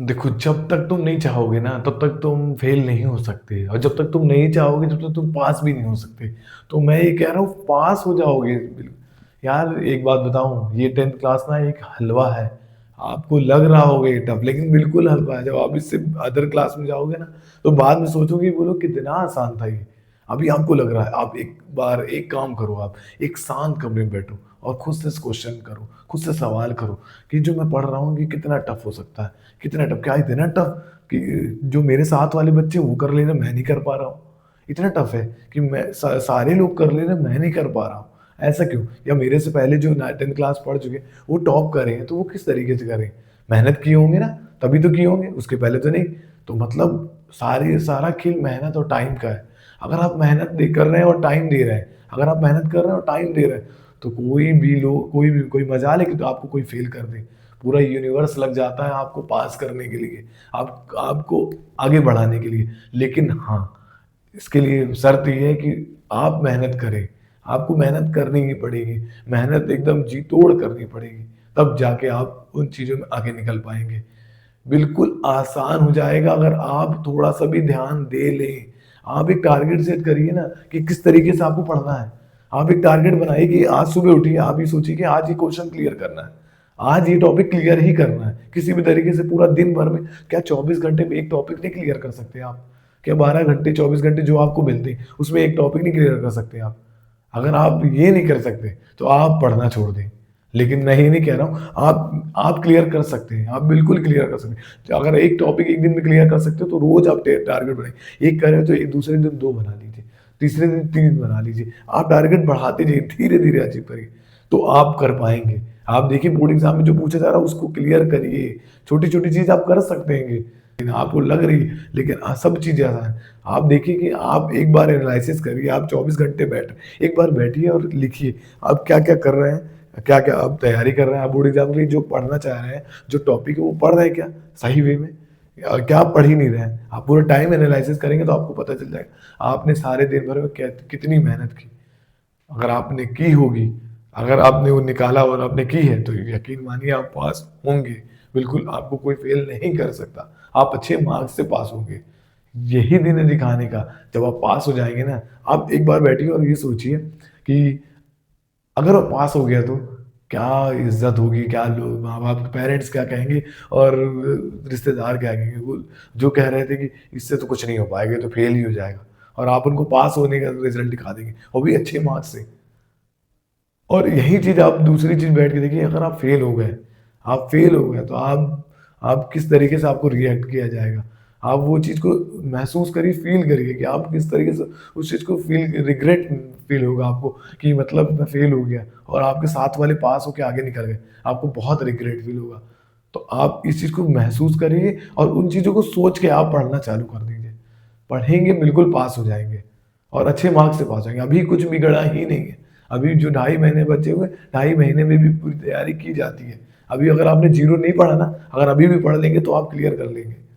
देखो, जब तक तुम नहीं चाहोगे ना, तब तक तुम फेल नहीं हो सकते और जब तक तुम नहीं चाहोगे, तब तक तुम पास भी नहीं हो सकते। तो मैं ये कह रहा हूँ, पास हो जाओगे। यार, एक बात बताऊँ, ये 10th क्लास ना एक हलवा है। आपको लग रहा होगा ये टफ, लेकिन बिल्कुल हलवा है। जब आप इससे अदर क्लास में जाओगे ना, तो बाद में सोचोगे, बोलो कितना आसान था ये। अभी आपको लग रहा है। आप एक बार एक काम करो, आप एक शांत कमरे में बैठो और खुद से क्वेश्चन करो, खुद से सवाल करो कि जो मैं पढ़ रहा हूँ, ये कितना टफ हो सकता है। कितना टफ, क्या इतना टफ कि जो मेरे साथ वाले बच्चे वो कर ले रहे, मैं नहीं कर पा रहा हूँ। इतना टफ है कि सारे लोग कर ले रहे, मैं नहीं कर पा रहा हूँ। ऐसा क्यों? या मेरे से पहले जो 10th क्लास पढ़ चुके वो टॉप कर रहे हैं, तो वो किस तरीके से करें? मेहनत किए होंगे ना, तभी तो किए होंगे, उसके पहले तो नहीं। तो मतलब सारा खेल मेहनत और टाइम का है। अगर आप कर रहे हैं और टाइम दे रहे हैं, अगर आप मेहनत कर रहे हैं और टाइम दे रहे हैं, तो कोई मजाल है कि तो आपको कोई फेल कर दे। पूरा यूनिवर्स लग जाता है आपको पास करने के लिए, आपको आगे बढ़ाने के लिए। लेकिन हाँ, इसके लिए शर्त ये है कि आप मेहनत करें। आपको मेहनत करनी ही पड़ेगी, मेहनत एकदम जी तोड़ करनी पड़ेगी, तब जाके आप उन चीज़ों में आगे निकल पाएँगे। बिल्कुल आसान हो जाएगा अगर आप थोड़ा-सा भी ध्यान दे लें। आप एक टारगेट सेट करिए ना कि किस तरीके से आपको पढ़ना है। आप एक टारगेट बनाइए कि आज सुबह उठिए, आप ये सोचिए कि आज ये क्वेश्चन क्लियर करना है। आज ये टॉपिक क्लियर ही करना है। किसी भी तरीके से पूरा दिन भर में क्या 24 घंटे में एक टॉपिक नहीं क्लियर कर सकते आप? क्या 12 घंटे 24 घंटे जो आपको मिलते हैं, उसमें एक टॉपिक नहीं क्लियर कर सकते आप? अगर आप ये नहीं कर सकते, तो आप पढ़ना छोड़ दें। लेकिन मैं ये नहीं कह रहा हूँ, आप क्लियर कर सकते हैं, आप बिल्कुल क्लियर कर सकते हैं। तो अगर एक टॉपिक एक दिन में क्लियर कर सकते हो, तो रोज़ आप टारगेट बनाइए। एक कर रहे हो तो एक दूसरे दिन 2 बना लीजिए, तीसरे दिन 3 बना लीजिए। आप टारगेट बढ़ाते जाइए, धीरे-धीरे अचीव करिए, तो आप कर पाएँगे। आप देखिए, बोर्ड एग्ज़ाम में जो पूछा जा रहा है उसको क्लियर करिए। छोटी-छोटी चीज़ आप कर सकते हैं। लेकिन आपको लग रही है, लेकिन सब चीज़ें आसान हैं। आप देखिए कि आप एक बार एनालिसिस करिए, आप 24 घंटे एक बार बैठिए और लिखिए, आप क्या-क्या कर रहे हैं, क्या-क्या आप तैयारी कर रहे हैं, आप बोर्ड एग्ज़ाम के लिए जो पढ़ना चाह रहे हैं, जो टॉपिक है वो पढ़ रहे हैं क्या सही वे में? क्या आप पढ़ ही नहीं रहे हैं? आप पूरा टाइम एनालिसिस करेंगे तो आपको पता चल जाएगा, आपने सारे दिन भर में कितनी मेहनत की। अगर आपने की होगी, अगर आपने वो निकाला और आपने की है, तो यकीन मानिए आप पास होंगे। बिल्कुल, आपको कोई फेल नहीं कर सकता। आप अच्छे मार्क्स से पास होंगे। यही दिन है दिखाने का। जब आप पास हो जाएँगे ना, आप एक बार बैठिए और ये सोचिए कि अगर वो पास हो गया तो क्या इज़्ज़त होगी, क्या लोग माँ-बाप, पेरेंट्स क्या कहेंगे और रिश्तेदार क्या कहेंगे। वो जो कह रहे थे कि इससे तो कुछ नहीं हो पाएगा, ये तो फेल ही हो जाएगा, और आप उनको पास होने का रिज़ल्ट दिखा देंगे, वो भी अच्छे मार्क्स से। और यही चीज़ आप दूसरी चीज़ बैठ के देखिए, अगर आप फेल हो गए तो आप किस तरीके से आपको रिएक्ट किया जाएगा। आप वो चीज़ को महसूस करिए, फ़ील करिए कि आप किस तरीके से उस चीज़ को रिग्रेट फ़ील होगा आपको कि मतलब मैं फेल हो गया और आपके साथ वाले पास होके आगे निकल गए। आपको बहुत रिग्रेट फ़ील होगा। तो आप इस चीज़ को महसूस करिए और उन चीज़ों को सोच के आप पढ़ना चालू कर दीजिए। पढ़ेंगे, बिल्कुल पास हो जाएँगे और अच्छे मार्क्स से पास होंगे। अभी कुछ बिगड़ा ही नहीं है। अभी जो ढाई महीने बचे हुए हैं, ढाई महीने में भी पूरी तैयारी की जाती है। अभी अगर आपने ज़ीरो नहीं पढ़ा ना, अगर अभी भी पढ़ लेंगे तो आप क्लियर कर लेंगे।